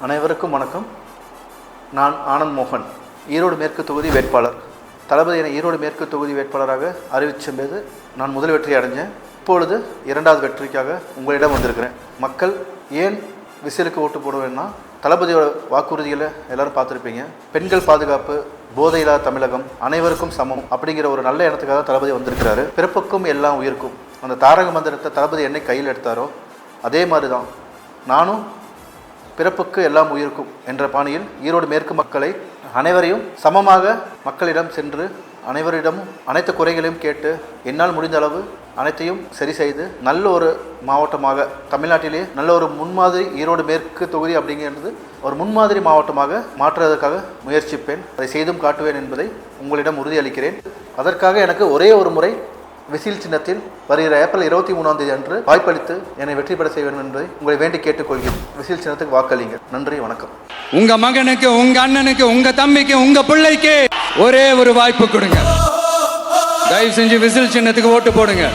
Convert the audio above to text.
அனைவருக்கும் வணக்கம். நான் ஆனந்த் மோகன், ஈரோடு மேற்கு தொகுதி வேட்பாளர். தளபதி என ஈரோடு மேற்கு தொகுதி வேட்பாளராக அறிவிச்சபோது நான் முதல் வெற்றி அடைஞ்சேன். இப்பொழுது இரண்டாவது வெற்றிக்காக உங்களிடம் வந்திருக்கிறேன். மக்கள் ஏன் விசிலுக்கு ஓட்டு போடுவேன்னா, தளபதியோட வாக்குறுதிகளை எல்லாரும் பார்த்துருப்பீங்க. பெண்கள் பாதுகாப்பு, போதையில்லா தமிழகம், அனைவருக்கும் சமம் அப்படிங்கிற ஒரு நல்ல இடத்துக்காக தளபதி வந்திருக்கிறாரு. பிறப்புக்கும் எல்லாம் உயிருக்கும் அந்த தாரக மந்திரத்தை தளபதி என்னை கையில் எடுத்தாரோ அதே மாதிரி தான் நானும் பிறப்புக்கு எல்லாம் உயிருக்கும் என்ற பாணியில் ஈரோடு மேற்கு மக்களை அனைவரையும் சமமாக மக்களிடம் சென்று அனைவரிடமும் அனைத்து குறைகளையும் கேட்டு என்னால் முடிந்த அளவு அனைத்தையும் சரி செய்து நல்ல ஒரு மாவட்டமாக, தமிழ்நாட்டிலே நல்ல ஒரு முன்மாதிரி ஈரோடு மேற்கு தொகுதி அப்படிங்கிறது ஒரு முன்மாதிரி மாவட்டமாக மாற்றுவதற்காக முயற்சிப்பேன். அதை செய்தும் காட்டுவேன் என்பதை உங்களிடம் உறுதியளிக்கிறேன். அதற்காக எனக்கு ஒரே ஒரு முறை விசில் சின்னத்தில் வருகிற ஏப்ரல் 23 அன்று வாய்ப்பளித்து என்னை வெற்றி பெற செய்ய வேண்டும் என்பதை உங்களை வேண்டி கேட்டுக்கொள்கிறேன். விசில் சின்னத்துக்கு வாக்களிங்க. நன்றி, வணக்கம். உங்க மகனுக்கு, உங்க அண்ணனுக்கு, உங்க தம்பிக்கு, உங்க பிள்ளைக்கு ஒரே ஒரு வாய்ப்பு கொடுங்க. தயவு செஞ்சு விசில் சின்னத்துக்கு ஓட்டு போடுங்க.